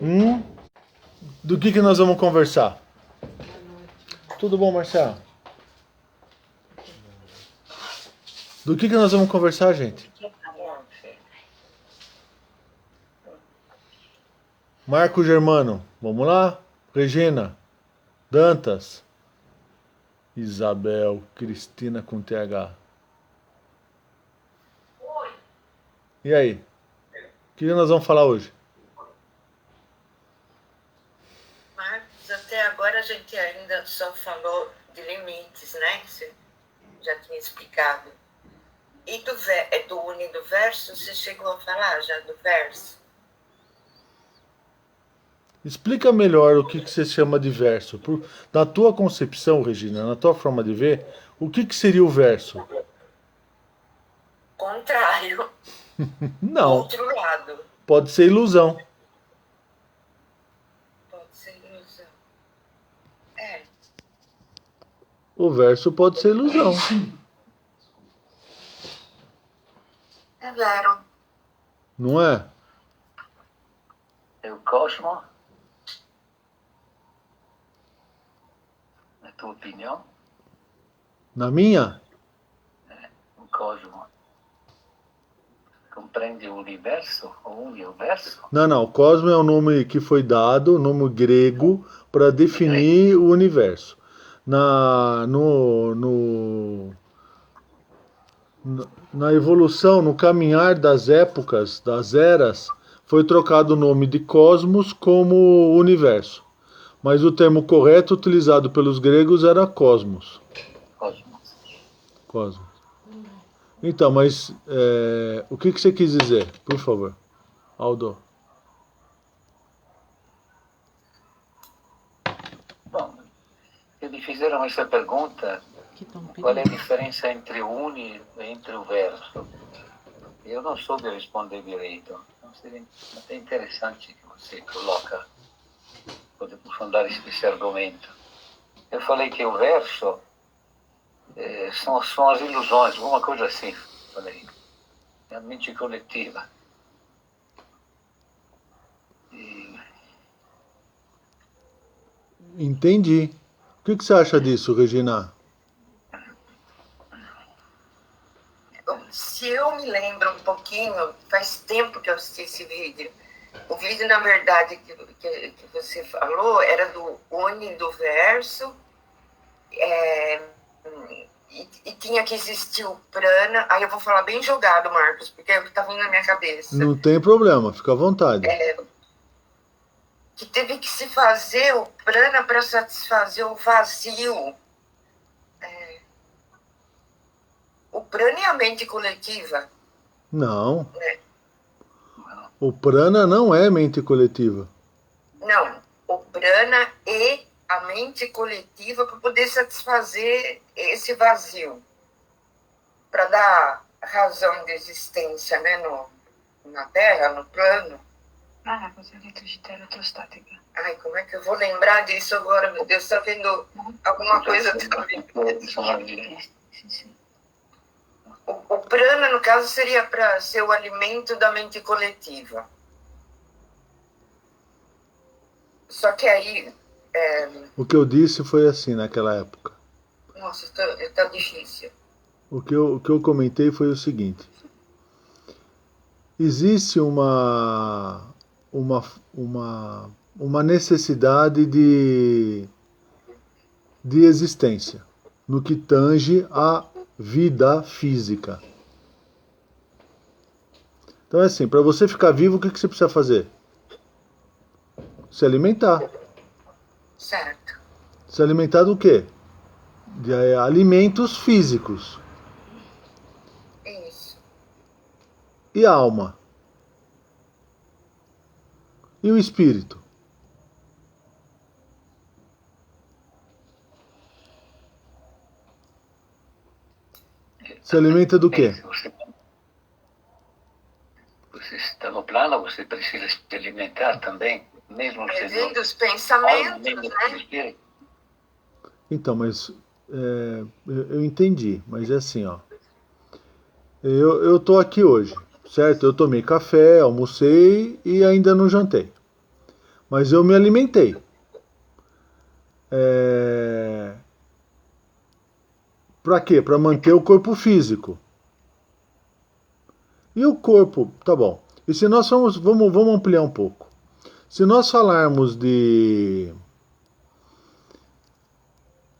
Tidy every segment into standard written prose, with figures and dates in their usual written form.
Hum? Do que nós vamos conversar? Tudo bom, Marcelo? Do que nós vamos conversar, gente? Marco Germano, vamos lá? Regina, Dantas, Isabel, Cristina com TH. E aí? O que nós vamos falar hoje? Marcos, até agora a gente ainda só falou de limites, né? Que você já tinha explicado. E do universo, você chegou a falar já do verso? Explica melhor o que você chama de verso. Na tua concepção, Regina, na tua forma de ver, o que seria o verso? Contrário. Não, Outro lado. pode ser ilusão. Pode ser ilusão. É. O verso pode ser ilusão. É vero. Não é? É o cosmo? Na tua opinião? Na minha? O cosmo compreende o universo? O universo? Não. Cosmo é o nome que foi dado, o nome grego, para definir o universo. Na evolução, no caminhar das épocas, das eras, foi trocado o nome de cosmos como universo. Mas o termo correto utilizado pelos gregos era cosmos. Cosmos. Cosmos. Então, mas o que você quis dizer, por favor, Aldo? Bom, eles fizeram essa pergunta, qual é a diferença entre o uni e entre o verso? Eu não soube responder direito. Então seria até interessante que você coloca, pode aprofundar esse argumento. Eu falei que o verso são as ilusões, alguma coisa assim, falei. É a mente coletiva. Entendi. O que você acha disso, Regina? Se eu me lembro um pouquinho, faz tempo que eu assisti esse vídeo. O vídeo, na verdade, que você falou era do uni do verso, e tinha que existir o prana. Aí eu vou falar bem jogado, Marcos, porque é o que está vindo na minha cabeça. Não tem problema, fica à vontade. Que teve que se fazer o prana para satisfazer o vazio. O prana é a mente coletiva. Não. O prana não é mente coletiva. Não, o prana é a mente coletiva para poder satisfazer esse vazio. Para dar razão de existência, né, na Terra, no plano. Ah, você dito de eletrostática. Ai, como é que eu vou lembrar disso agora, meu Deus? Está vendo alguma coisa também? Sim. O prana, no caso, seria para ser o alimento da mente coletiva. Só que aí... O que eu disse foi assim naquela época. Nossa, está difícil. O que eu comentei foi o seguinte. Existe uma necessidade de existência no que tange a vida física. Então é assim, para você ficar vivo, o que você precisa fazer? Se alimentar. Certo. Se alimentar do quê? De alimentos físicos. Isso. E a alma? E o espírito? Se alimenta do quê? Você está no plano, você precisa se alimentar também, mesmo Vem dos sendo pensamentos, mesmo né? espírito. Então, mas eu entendi, mas é assim, ó. Eu tô aqui hoje, certo? Eu tomei café, almocei e ainda não jantei. mas eu me alimentei. Para quê? Para manter o corpo físico. E o corpo, tá bom. E se nós vamos ampliar um pouco. Se nós falarmos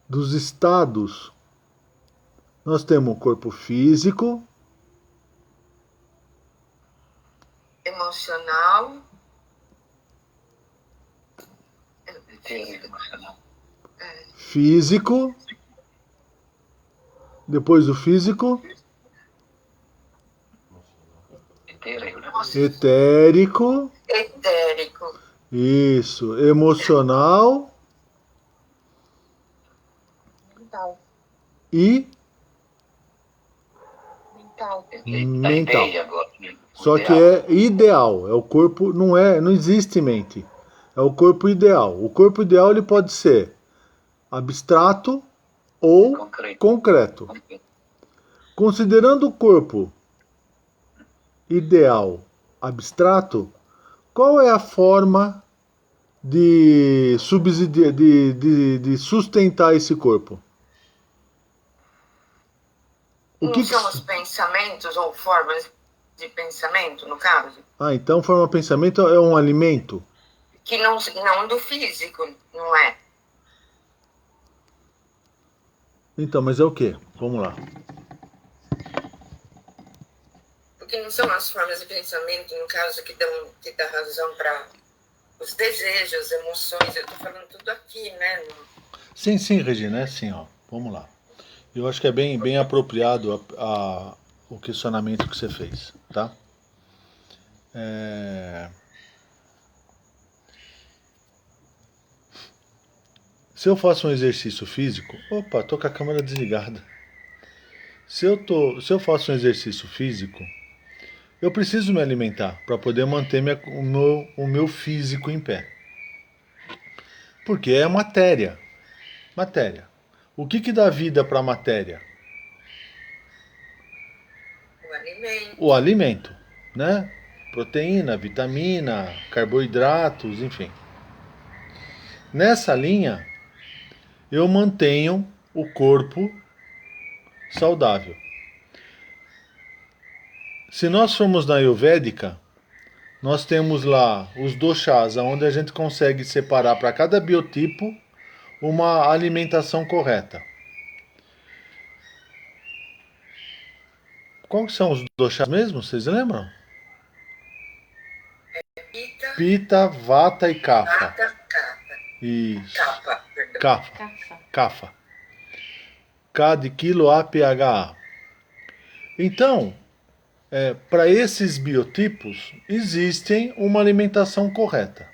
dos estados, nós temos o corpo físico, emocional, físico, depois do físico, etérico, isso, emocional e mental. Só que é ideal, é o corpo, não existe mente. É o corpo ideal. O corpo ideal ele pode ser abstrato ou concreto. Considerando o corpo ideal abstrato, qual é a forma de sustentar esse corpo? Não são os pensamentos ou formas de pensamento, no caso? Então forma de pensamento é um alimento? Que não do físico, não é? Então, mas é o quê? Vamos lá. Porque não são as formas de pensamento, no caso, que dá razão para os desejos, emoções, eu estou falando tudo aqui, né? Sim, Regina, é assim, ó. Vamos lá. Eu acho que é bem apropriado o questionamento que você fez, tá? Se eu faço um exercício físico... Opa, tô com a câmera desligada. Se eu faço um exercício físico, eu preciso me alimentar para poder manter o meu físico em pé. Porque é matéria. Matéria. O que dá vida para a matéria? O alimento. O alimento, né? Proteína, vitamina, carboidratos, enfim. Nessa linha, eu mantenho o corpo saudável. Se nós formos na Ayurvédica, nós temos lá os doshas, onde a gente consegue separar para cada biotipo uma alimentação correta. Quais são os doshas mesmo? Vocês lembram? Pita, Vata e Kapha. Kapha. Isso. Kapha, perdão. Kapha. K de quilo, A, PHA. Então, para esses biotipos, existe uma alimentação correta.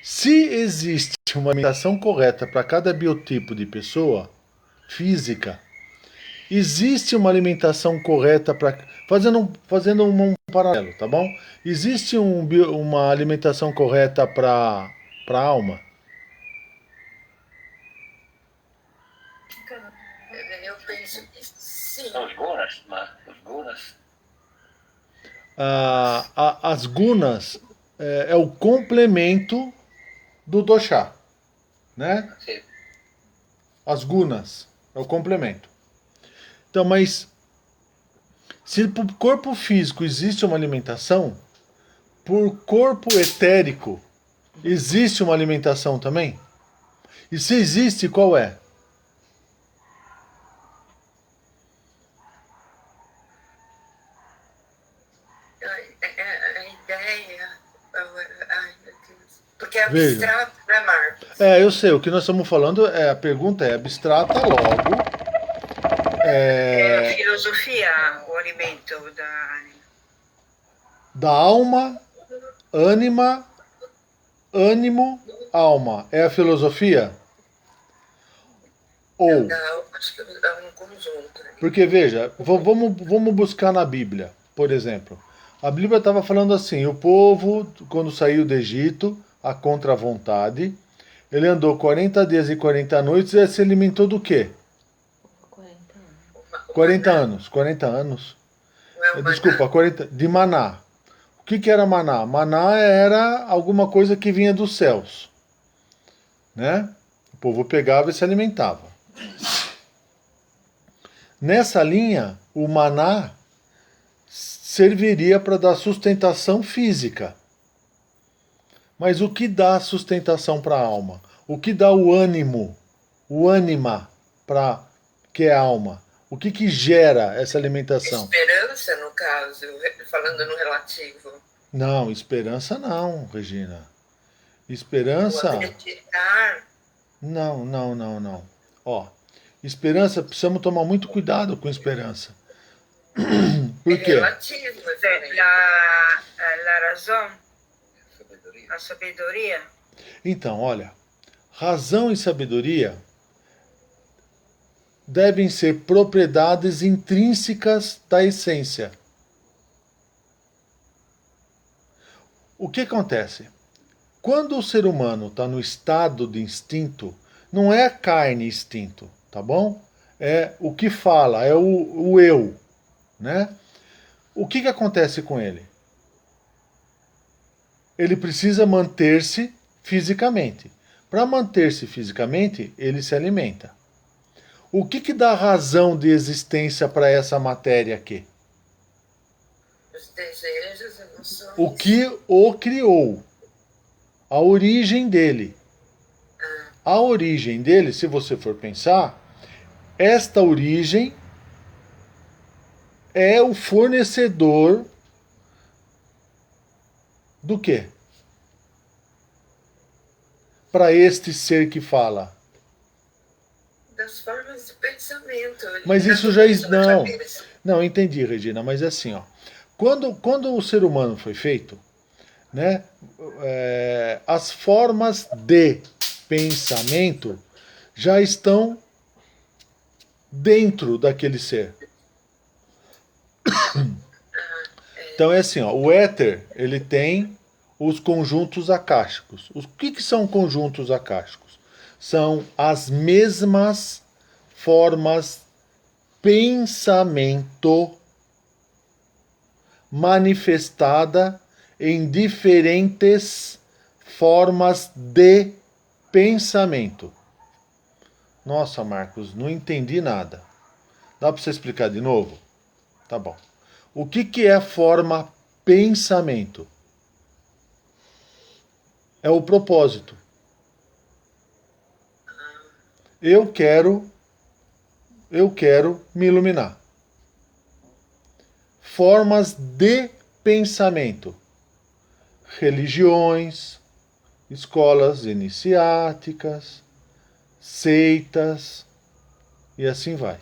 Se existe uma alimentação correta para cada biotipo de pessoa física, existe uma alimentação correta para... Fazendo um paralelo, tá bom? Existe uma alimentação correta para a alma? Eu penso que sim. Os gunas. As gunas é o complemento do dosha, né? Sim. As gunas é o complemento. Então, mas se para o corpo físico existe uma alimentação, por corpo etérico existe uma alimentação também? E se existe, qual é? A ideia... Ai, meu Deus. Porque é abstrato, né, Marcos? Eu sei, o que nós estamos falando, a pergunta é abstrata, logo... É a filosofia, o alimento da anima. Da alma, ânimo, alma. É a filosofia? Ou... Acho que é um conjunto. Porque, veja, vamos buscar na Bíblia, por exemplo. A Bíblia estava falando assim, o povo, quando saiu do Egito, a contra vontade, ele andou 40 dias e 40 noites e se alimentou do quê? 40 anos. Desculpa, 40 de maná. O que era maná? Maná era alguma coisa que vinha dos céus, né? O povo pegava e se alimentava. Nessa linha, o maná serviria para dar sustentação física. Mas o que dá sustentação para a alma? O que dá o ânimo, o ânima para que é a alma? O que gera essa alimentação? Esperança, no caso, falando no relativo. Não, esperança não, Regina. Esperança... O acreditar. Não. Ó, esperança, precisamos tomar muito cuidado com esperança. Por quê? É relativo. La razão, a sabedoria. Então, olha, razão e sabedoria devem ser propriedades intrínsecas da essência. O que acontece? Quando o ser humano está no estado de instinto, não é a carne instinto, tá bom? É o que fala, é o eu, né? O que acontece com ele? Ele precisa manter-se fisicamente. Para manter-se fisicamente, ele se alimenta. O que dá razão de existência para essa matéria aqui? Os desejos, emoções. O que o criou? A origem dele. A origem dele, se você for pensar, esta origem é o fornecedor do quê? Para este ser que fala. Das formas de pensamento. Mas isso já... Não, entendi, Regina, mas é assim, ó. Quando o ser humano foi feito, né, as formas de pensamento já estão dentro daquele ser. Então é assim, ó, o éter, ele tem os conjuntos acásticos. O que são conjuntos acásticos? São as mesmas formas pensamento manifestada em diferentes formas de pensamento. Nossa, Marcos, não entendi nada. Dá para você explicar de novo? Tá bom. O que é forma pensamento? É o propósito. Eu quero me iluminar. Formas de pensamento. Religiões, escolas iniciáticas, seitas e assim vai.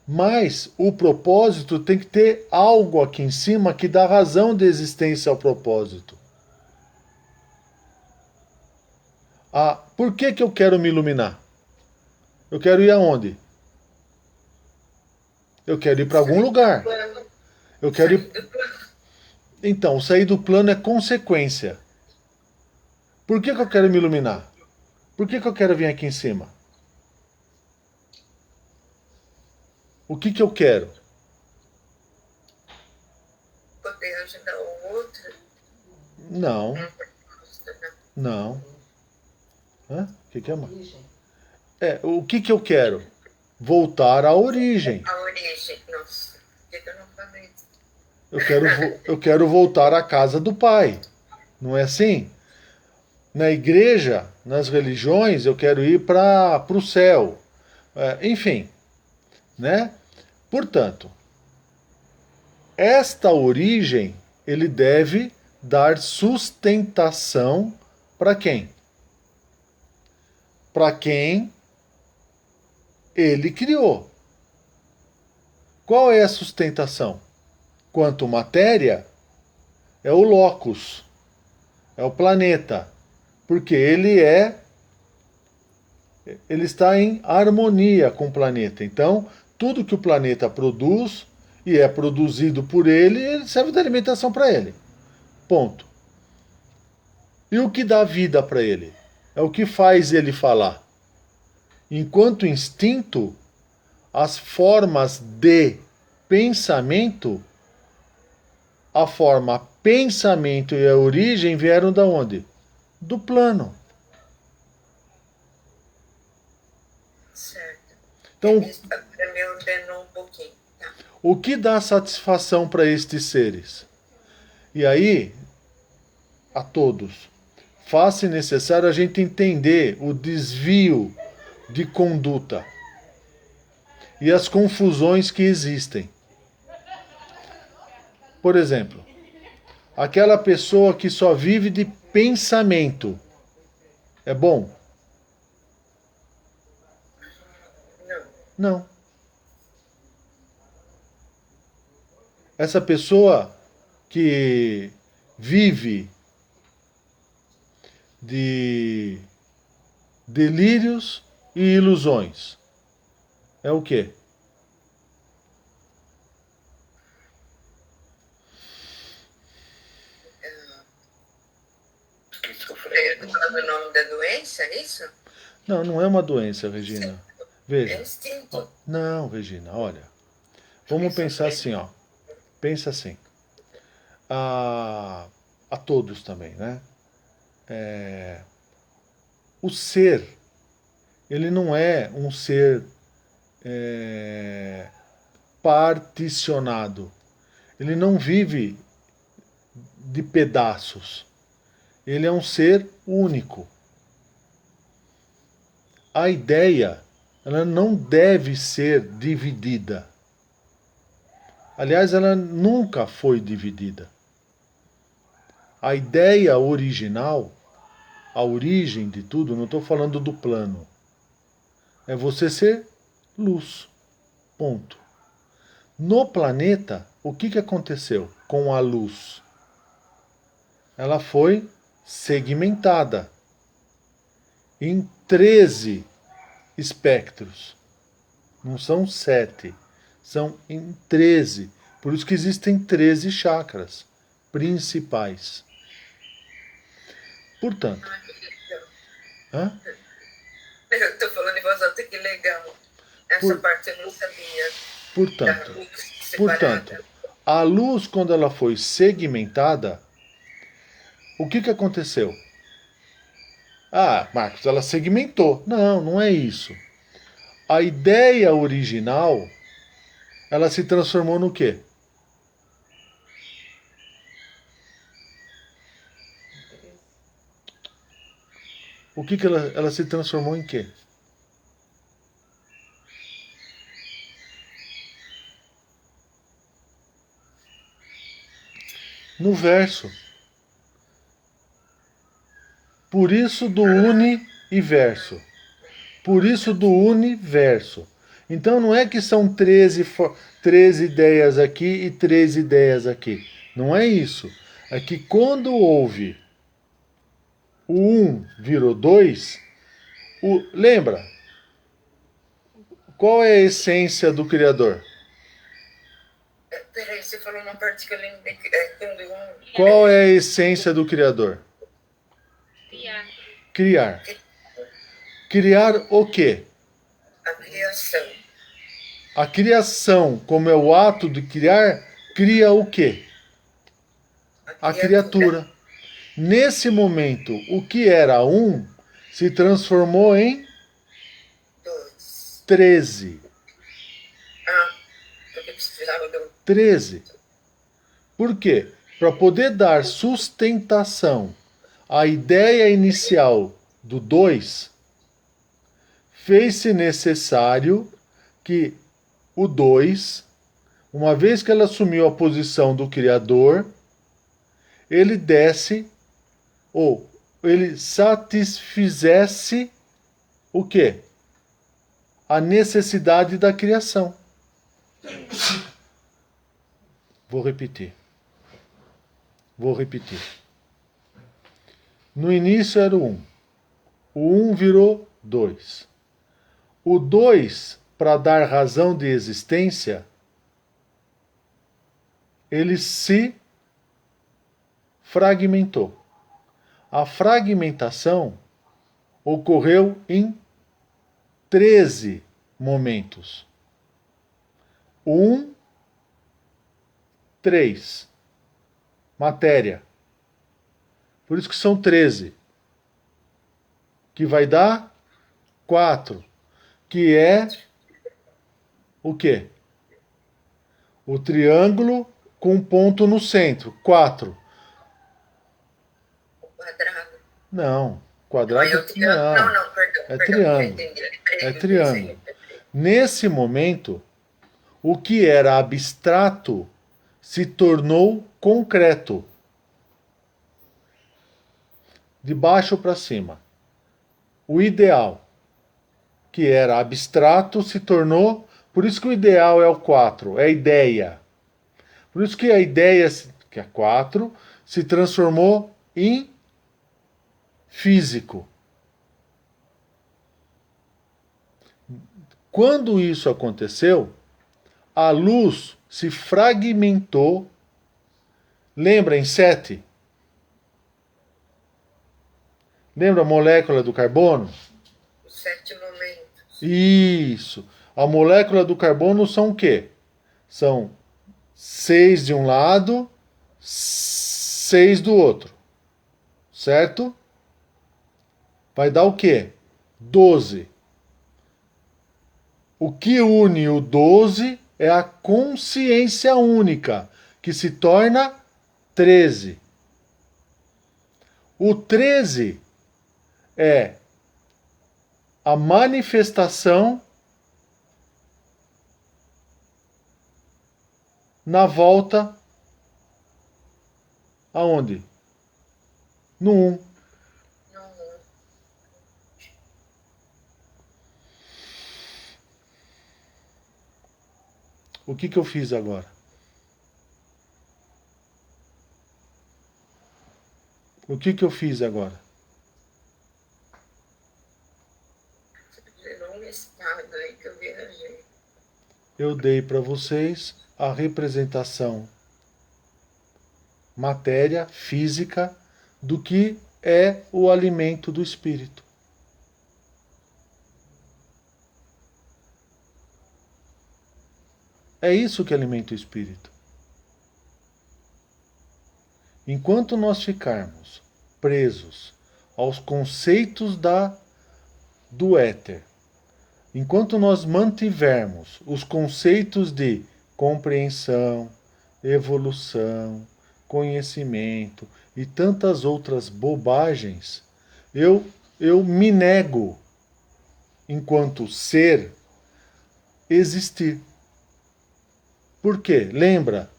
Mas o propósito tem que ter algo aqui em cima que dá razão de existência ao propósito. Por que eu quero me iluminar? Eu quero ir aonde? Eu quero ir para algum lugar. Eu quero ir... Então, sair do plano é consequência. Por que eu quero me iluminar? Por que eu quero vir aqui em cima? O que eu quero? Poder ajudar o outro. Não. Não. Hã? O que é, mãe? O que eu quero? Voltar à origem. A origem. Nossa, por que eu não falei isso? Eu quero voltar à casa do Pai. Não é assim? Na igreja, nas religiões, eu quero ir para o céu. Enfim, né? Portanto, esta origem, ele deve dar sustentação para quem? Para quem ele criou. Qual é a sustentação? Quanto matéria, é o locus, é o planeta, porque ele está em harmonia com o planeta. Então, tudo que o planeta produz e é produzido por ele serve de alimentação para ele. Ponto. E o que dá vida para ele? É o que faz ele falar. Enquanto instinto, as formas de pensamento, a forma pensamento e a origem vieram da onde? Do plano. Certo. Então, Me ordenou um pouquinho. Tá. o que dá satisfação para estes seres? E aí, a todos, faz-se necessário a gente entender o desvio de conduta e as confusões que existem. Por exemplo, aquela pessoa que só vive de pensamento, é bom? Não. Essa pessoa que vive de delírios e ilusões, é o quê? Esquizofrênico. O nome da doença, é isso? Não, não é uma doença, Regina. Veja. É instinto. Não, Regina, olha. Vamos pensar assim, ó. Pensa assim. A todos também, né? O ser, ele não é um ser particionado. Ele não vive de pedaços. Ele é um ser único. A ideia, ela não deve ser dividida. Aliás, ela nunca foi dividida. A ideia original, a origem de tudo, não estou falando do plano, é você ser luz. Ponto. No planeta, o que aconteceu com a luz? Ela foi segmentada em 13 espectros. Não são 7, são em 13. Por isso que existem 13 chakras principais. Portanto, hã? Eu estou falando em voz alta, que legal. Essa parte eu não sabia. Portanto, a luz, quando ela foi segmentada, o que aconteceu? Ah, Marcos, ela segmentou. Não, não é isso. A ideia original, ela se transformou no quê? O que ela se transformou em quê? No verso. Por isso do universo. Por isso do universo. Então não é que são 13 ideias aqui e 13 ideias aqui. Não é isso. É que quando houve o 1 virou 2, lembra? Qual é a essência do Criador? Peraí, você falou uma parte que eu lembrei. Qual é a essência do Criador? Criar. Criar o quê? A criação. A criação, como é o ato de criar, cria o quê? A criatura. Nesse momento, o que era 1 se transformou em 13. Porque precisava do 13. Por quê? Para poder dar sustentação à ideia inicial do 2, fez-se necessário que o 2, uma vez que ela assumiu a posição do Criador, ele desse, ou ele satisfizesse o quê? A necessidade da criação. Vou repetir. No início era o 1. O 1 virou 2. O 2, para dar razão de existência, ele se fragmentou. A fragmentação ocorreu em 13 momentos. 1, 3. matéria. Por isso que são 13. Que vai dar 4. Que é o quê? O triângulo com um ponto no centro. 4. O quadrado. Não. Quadrado. Não, é o triângulo. Não, perdão. É perdão, triângulo. É triângulo. Nesse momento, o que era abstrato se tornou concreto. De baixo para cima. O ideal, que era abstrato, se tornou. Por isso que o ideal é o 4, é a ideia. Por isso que a ideia, que é 4, se transformou em físico. Quando isso aconteceu, a luz se fragmentou. Lembra em 7? Lembra a molécula do carbono? Os 7 momentos. Isso. A molécula do carbono são o quê? São 6 de um lado, 6 do outro. Certo? Vai dar o quê? 12. O que une o 12 é a consciência única, que se torna 13. O 13 é a manifestação na volta aonde? No 1. O que eu fiz agora? O que eu fiz agora? Gerou um estado aí que eu viajei. Eu dei para vocês a representação matéria, física, do que é o alimento do espírito. É isso que alimenta o espírito. Enquanto nós ficarmos presos aos conceitos do éter, enquanto nós mantivermos os conceitos de compreensão, evolução, conhecimento e tantas outras bobagens, eu me nego, enquanto ser, existir. Por quê? Lembra?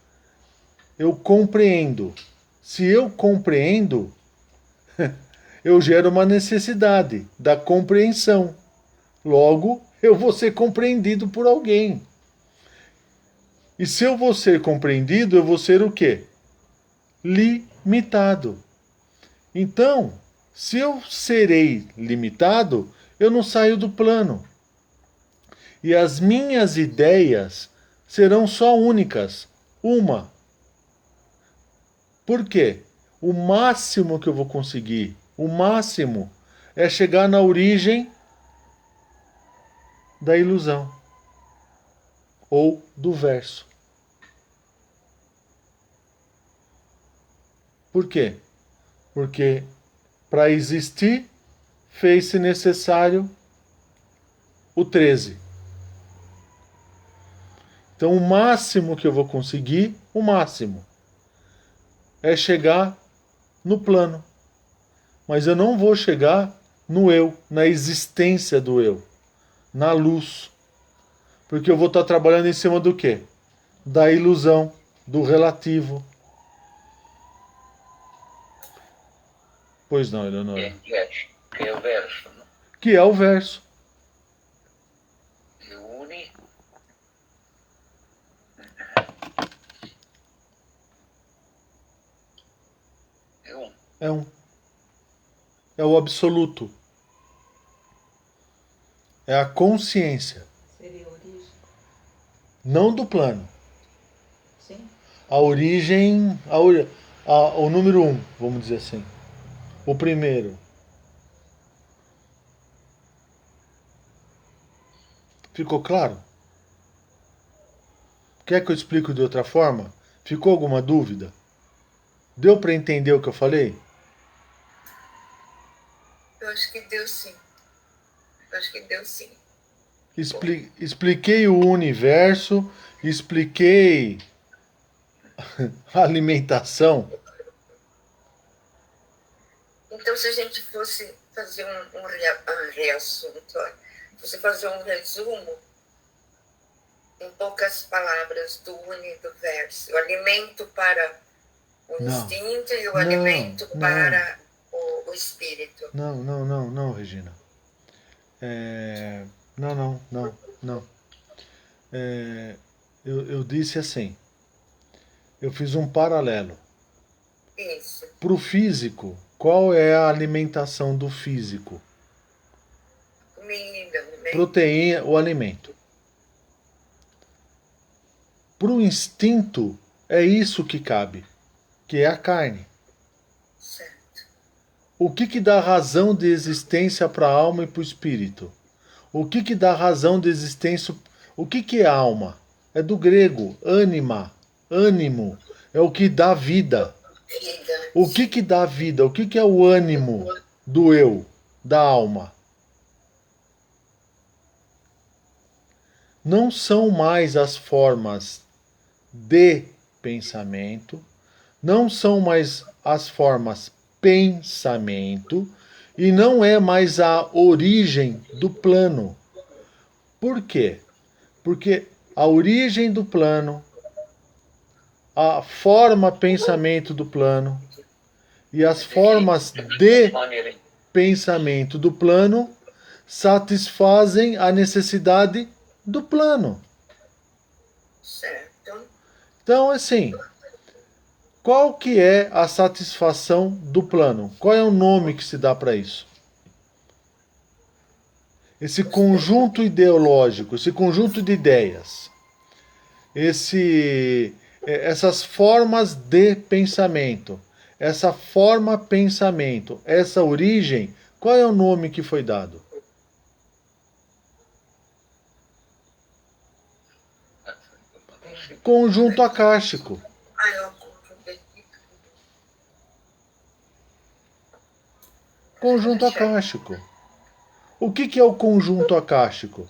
Eu compreendo. Se eu compreendo, eu gero uma necessidade da compreensão. Logo, eu vou ser compreendido por alguém. E se eu vou ser compreendido, eu vou ser o quê? Limitado. Então, se eu serei limitado, eu não saio do plano. E as minhas ideias serão só únicas. Uma. Por quê? O máximo que eu vou conseguir, o máximo, é chegar na origem da ilusão. Ou do verso. Por quê? Porque para existir fez-se necessário o 13. Então o máximo que eu vou conseguir, o máximo, é chegar no plano. Mas eu não vou chegar no eu, na existência do eu, na luz. Porque eu vou estar trabalhando em cima do quê? Da ilusão, do relativo. Pois não, Eleonora. Que é o verso, não? Que é o verso. E une. É um. É um. É o absoluto. É a consciência. Seria a origem? Não do plano. Sim. A origem. O número 1, vamos dizer assim. O primeiro. Ficou claro? Quer que eu explique de outra forma? Ficou alguma dúvida? Deu para entender o que eu falei? Eu acho que deu sim. Eu acho que deu sim. Expliquei o universo, expliquei a alimentação. Então, se a gente fosse fazer um reassunto, fosse fazer um resumo, em poucas palavras, do universo, o alimento para o instinto e o alimento para o espírito. Não, Regina. Não. Eu disse assim, eu fiz um paralelo. Isso. Para o físico, qual é a alimentação do físico? Comida, né? Proteína, o alimento. Para o instinto, é isso que cabe, que é a carne. Certo. O que dá razão de existência para a alma e para o espírito? O que dá razão de existência? O que é alma? É do grego, anima, ânimo, é o que dá vida. O que dá vida? O que é o ânimo do eu, da alma? Não são mais as formas de pensamento, não são mais as formas pensamento, e não é mais a origem do plano. Por quê? Porque a origem do plano, a forma pensamento do plano e as formas de pensamento do plano satisfazem a necessidade do plano. Certo. Então, assim, qual que é a satisfação do plano? Qual é o nome que se dá para isso? Esse conjunto ideológico, esse conjunto de ideias, essas formas de pensamento, essa forma pensamento, essa origem, qual é o nome que foi dado? Conjunto acástico. Conjunto acástico. O que é o conjunto acástico?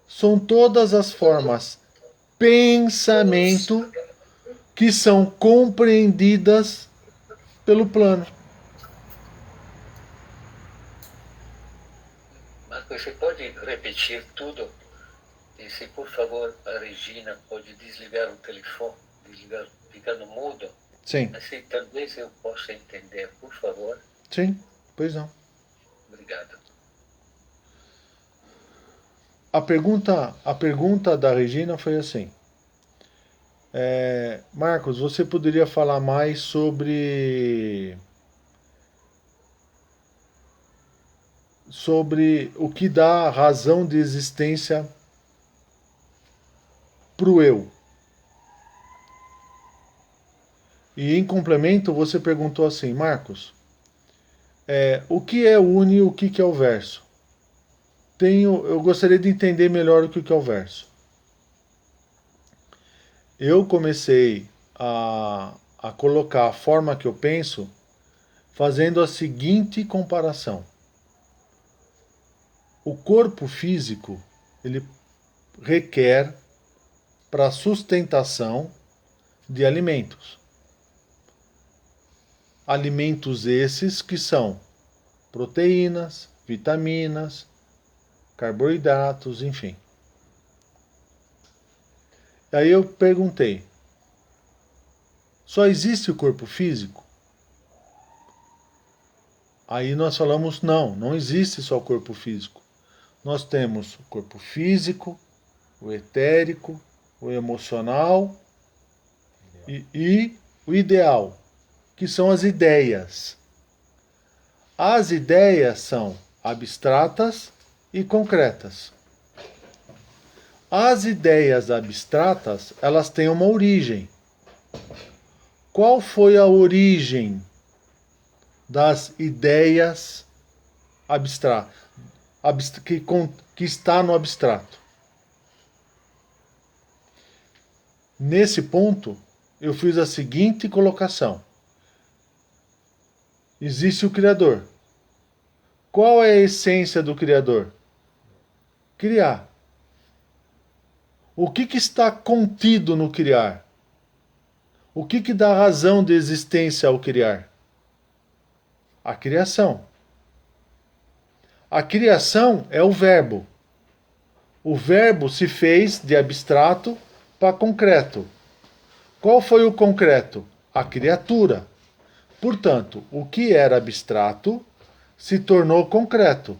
São todas as formas pensamento que são compreendidas pelo plano. Marco, você pode repetir tudo? E se, por favor, a Regina pode desligar o telefone, ficar no mudo? Sim. Assim, talvez eu possa entender, por favor. Sim, pois não. Obrigado. A pergunta da Regina foi assim. Marcos, você poderia falar mais sobre o que dá razão de existência pro eu? E em complemento você perguntou assim, Marcos, o que é o uni e o que é o verso? Eu gostaria de entender melhor o que é o verso. Eu comecei a colocar a forma que eu penso fazendo a seguinte comparação. O corpo físico, ele requer para sustentação de alimentos. Alimentos esses que são proteínas, vitaminas, carboidratos, enfim. Aí eu perguntei, só existe o corpo físico? Aí nós falamos, não existe só o corpo físico. Nós temos o corpo físico, o etérico, o emocional e o ideal, que são as ideias. As ideias são abstratas e concretas. As ideias abstratas, elas têm uma origem. Qual foi a origem das ideias abstratas, que está no abstrato? Nesse ponto, eu fiz a seguinte colocação. existe o Criador. Qual é a essência do Criador? Criar. O que está contido no criar? O que dá razão de existência ao criar? A criação. A criação é o verbo. O verbo se fez de abstrato para concreto. Qual foi o concreto? A criatura. Portanto, o que era abstrato se tornou concreto.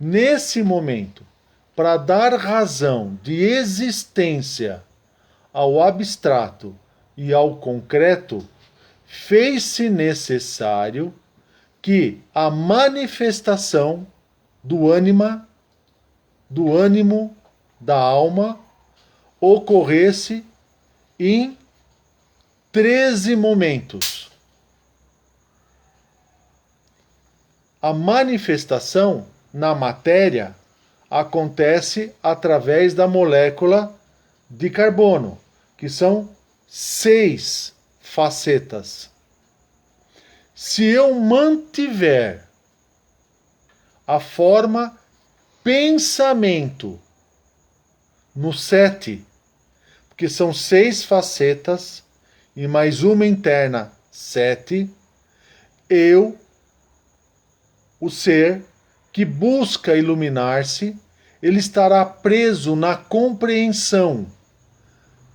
Nesse momento, para dar razão de existência ao abstrato e ao concreto, fez-se necessário que a manifestação do ânimo, da alma, ocorresse em 13 momentos. A manifestação na matéria acontece através da molécula de carbono, que são 6 facetas. Se eu mantiver a forma pensamento no 7, porque são 6 facetas e mais uma interna, 7, o ser que busca iluminar-se, ele estará preso na compreensão.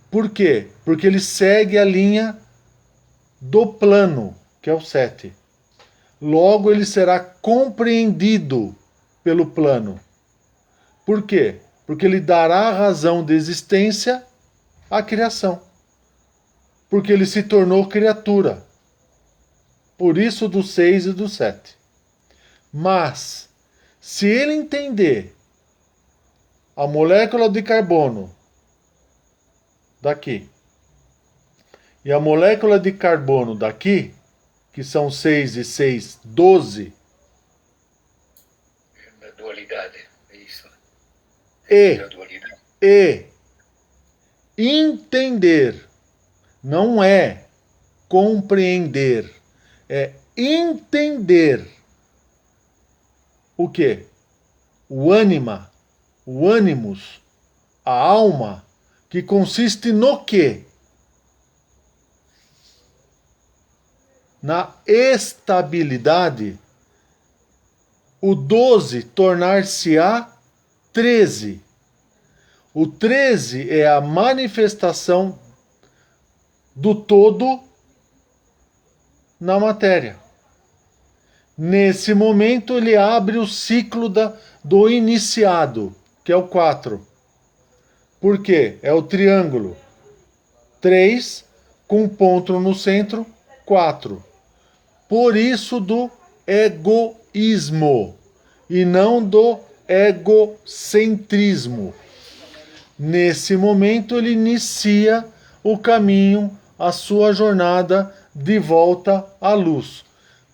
Por quê? Porque ele segue a linha do plano, que é o 7. Logo, ele será compreendido pelo plano. Por quê? Porque ele dará razão de existência à criação. Porque ele se tornou criatura. Por isso do 6 e do 7. Mas, se ele entender a molécula de carbono daqui e a molécula de carbono daqui, que são 6 e 6, 12. É dualidade, é isso. E entender não é compreender, é entender o quê? O ânima, o ânimos, a alma, que consiste no quê? Na estabilidade. O 12 tornar-se-á 13. O 13 é a manifestação do todo na matéria. Nesse momento ele abre o ciclo do iniciado, que é o 4. Por quê? É o triângulo. 3 com ponto no centro, 4. Por isso do egoísmo e não do egocentrismo. Nesse momento ele inicia o caminho, a sua jornada de volta à luz,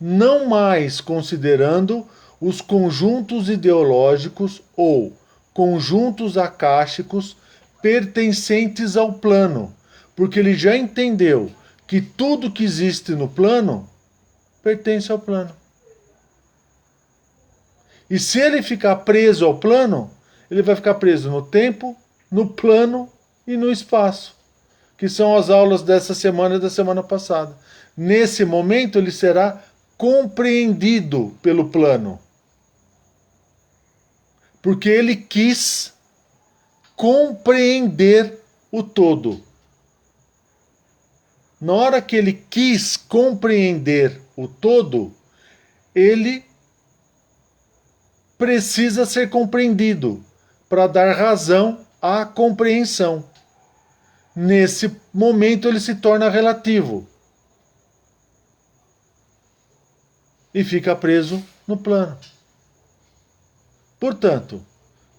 não mais considerando os conjuntos ideológicos ou conjuntos akáshicos pertencentes ao plano, porque ele já entendeu que tudo que existe no plano pertence ao plano. E se ele ficar preso ao plano, ele vai ficar preso no tempo, no plano e no espaço, que são as aulas dessa semana e da semana passada. Nesse momento ele será compreendido pelo plano, porque ele quis compreender o todo. Na hora que ele quis compreender o todo, ele precisa ser compreendido para dar razão à compreensão. Nesse momento ele se torna relativo e fica preso no plano. Portanto,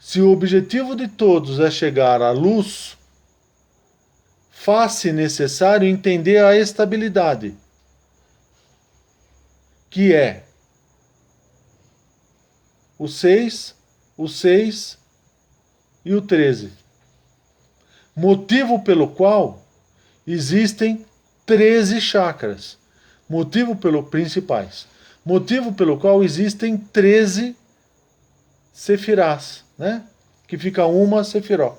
se o objetivo de todos é chegar à luz, faz-se necessário entender a estabilidade, que é o 6 e o 13. Motivo pelo qual existem 13 chakras. Principais. Motivo pelo qual existem 13 sefirás, né? Que fica uma sefiró.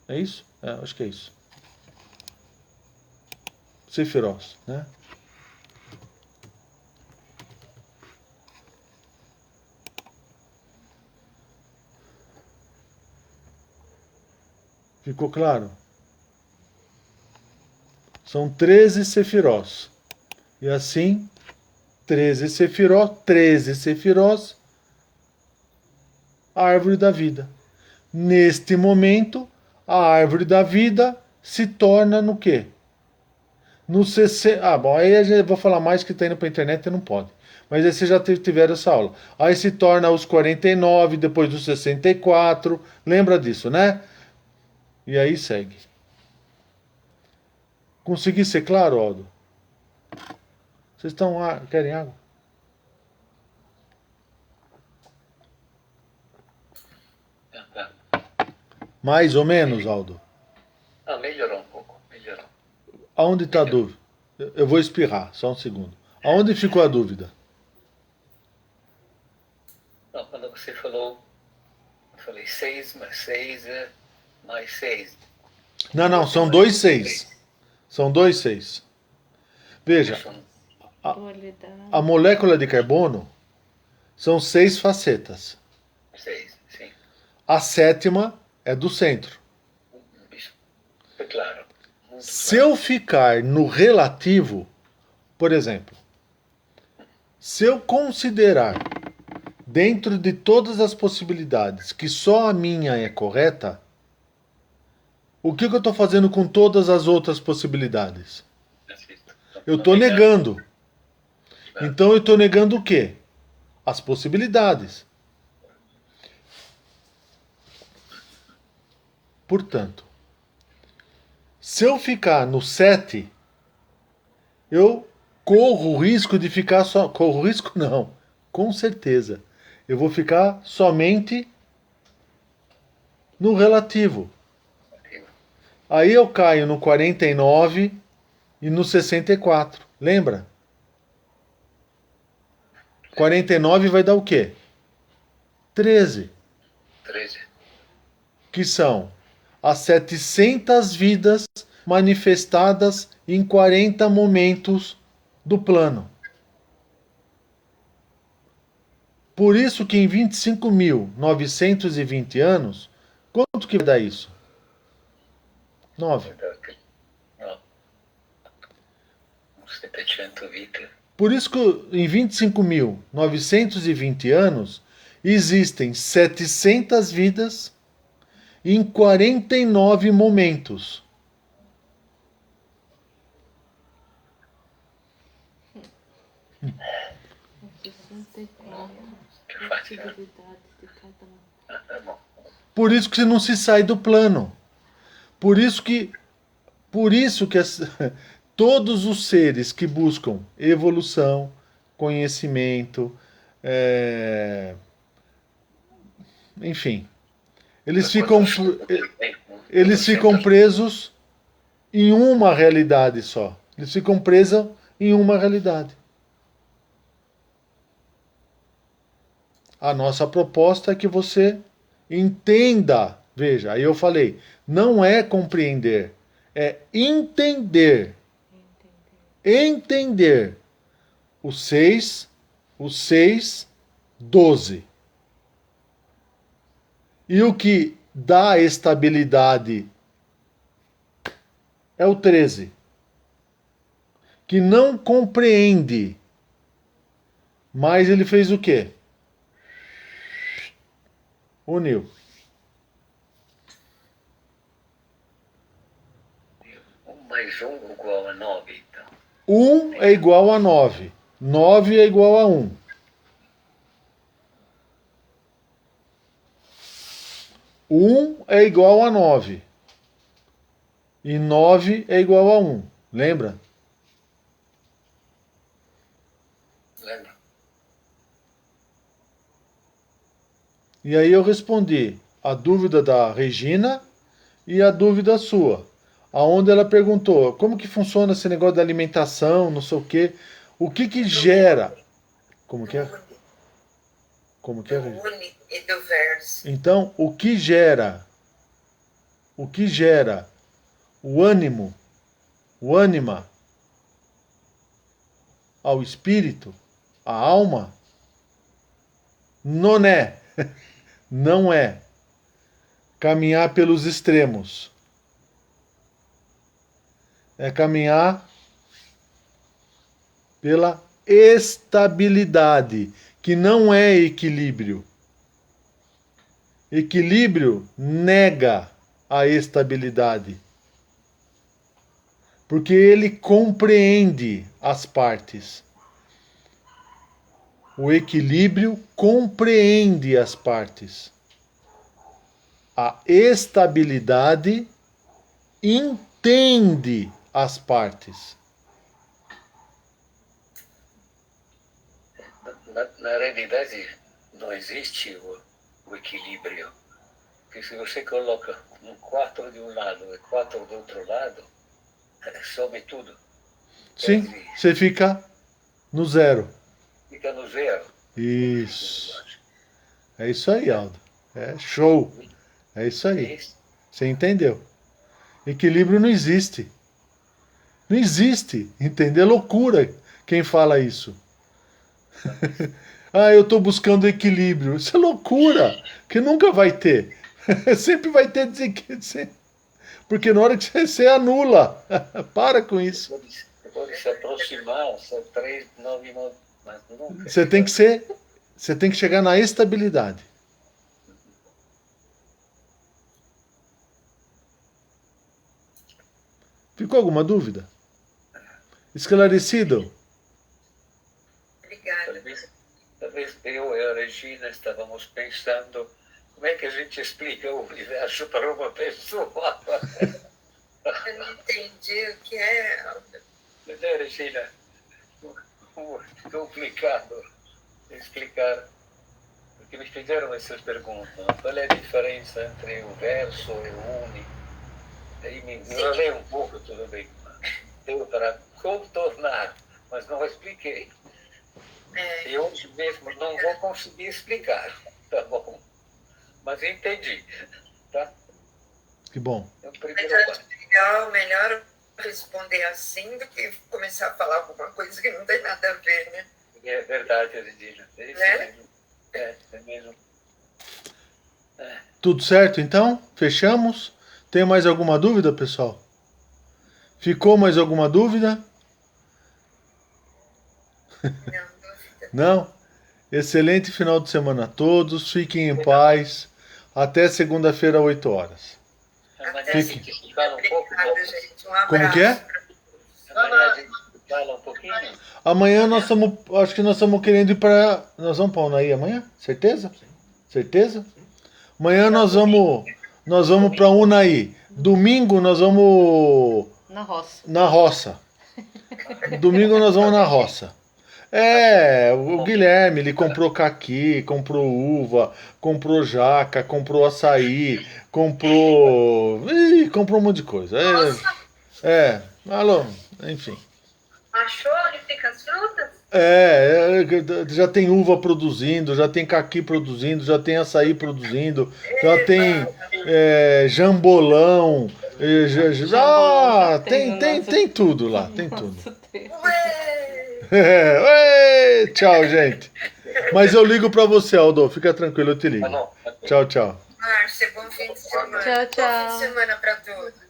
É isso? Acho que é isso. Sefirós, né? Ficou claro? São 13 sefirós. E assim, 13 sefirós, a árvore da vida. Neste momento, a árvore da vida se torna no quê? No 60. Bom, aí eu vou falar mais que está indo para a internet e não pode. Mas aí vocês já tiveram essa aula. Aí se torna os 49, depois dos 64. Lembra disso, né? E aí segue. Consegui ser claro, Aldo? Vocês querem água? Mais ou menos, Aldo? Melhorou um pouco. Melhorou. Aonde está a dúvida? Eu vou espirrar, só um segundo. Aonde ficou a dúvida? Não, quando você falou, eu falei 6 mais 6 mais 6. Não, são 2 6. São 2 6. Veja, a molécula de carbono são 6 facetas. 6, sim. A sétima é do centro. Isso foi claro. Se eu ficar no relativo, por exemplo, se eu considerar dentro de todas as possibilidades que só a minha é correta, o que eu estou fazendo com todas as outras possibilidades? Eu estou negando. Então eu estou negando o quê? As possibilidades. Portanto, se eu ficar no 7, eu corro o risco de ficar só. Corro o risco não, com certeza. Eu vou ficar somente no relativo. Aí eu caio no 49 e no 64. Lembra? 49 vai dar o quê? 13. 13. Que são as 700 vidas manifestadas em 40 momentos do plano. Por isso que em 25.920 anos, quanto que dá isso? 9. 700 vidas. Por isso que em 25.920 anos existem 700 vidas em 49 momentos. Por isso que não se sai do plano. Por isso que todos os seres que buscam evolução, conhecimento, enfim, eles ficam presos em uma realidade só. Eles ficam presos em uma realidade. A nossa proposta é que você entenda. Veja, aí eu falei, não é compreender, é entender. Entender. O 6, 12. E o que dá estabilidade é o 13. Que não compreende. Mas ele fez o quê? Uniu. 1 mais 1 igual a 9, então. 1 é igual a 9. 9 é igual a 1. 1 é igual a 9. E 9 é igual a 1. Lembra? Lembro. E aí eu respondi a dúvida da Regina e a dúvida sua. aonde ela perguntou como que funciona esse negócio da alimentação, não sei o quê. O que que gera? Como que é? Como que é? Do uni e do verso. Então, o que gera? O que gera o ânimo, o ânima ao espírito, a alma? Não é. Não é caminhar pelos extremos. É caminhar pela estabilidade, que não é equilíbrio. Equilíbrio nega a estabilidade. Porque ele compreende as partes. O equilíbrio compreende as partes. A estabilidade entende as partes. Na realidade, não existe o equilíbrio. Porque se você coloca 4 de um lado e 4 do outro lado, some tudo. Sim, você fica no zero. Fica no zero. Isso. É isso aí, Aldo. É show. É isso aí. Você entendeu? Equilíbrio não existe. Não existe. Entendeu? É loucura quem fala isso. Ah, eu estou buscando equilíbrio. Isso é loucura. Que nunca vai ter. Sempre vai ter desequilíbrio. Porque na hora que você anula. Para com isso. Pode se aproximar, são 3, 9, 9, mas nunca. Você tem que chegar na estabilidade. Ficou alguma dúvida? Esclarecido? Obrigada. Talvez eu e a Regina estávamos pensando como é que a gente explica o universo para uma pessoa. Eu não entendi o que é. Né, Regina? Complicado explicar. Porque me fizeram essas perguntas. Qual é a diferença entre o verso e o uni? Aí me enrolei um pouco, tudo bem. Deu para contornar, mas não expliquei. E hoje mesmo não vou conseguir explicar, tá bom? Mas entendi, tá? Que bom. Mas acho melhor responder assim do que começar a falar alguma coisa que não tem nada a ver, né? É verdade, Regina. É isso mesmo. É mesmo. Tudo certo, então? Fechamos? Tem mais alguma dúvida, pessoal? Ficou mais alguma dúvida? Não, dúvida. Não? Excelente final de semana a todos. Fiquem em paz. Até segunda-feira, 8 horas. Amanhã a Fique. gente fala um pouco. Obrigada, gente. Um abraço. Como que é? Amanhã a gente fala um pouquinho. Amanhã nós estamos. Acho que nós estamos querendo ir para. Nós vamos para Unaí amanhã? Certeza? Certeza? Amanhã nós vamos para Unaí. Domingo nós vamos. Na roça. Na roça. Domingo nós vamos na roça. O Guilherme, ele comprou caqui, comprou uva, comprou jaca, comprou açaí, comprou um monte de coisa. Alô, enfim. Achou onde fica as frutas? Já tem uva produzindo, já tem caqui produzindo, já tem açaí produzindo, já tem jambolão, tem tudo lá, tem tudo. Tchau, gente. Mas eu ligo pra você, Aldo, fica tranquilo, eu te ligo. Tchau, tchau. Márcia, bom fim de semana. Tchau, tchau. Bom fim de semana pra todos.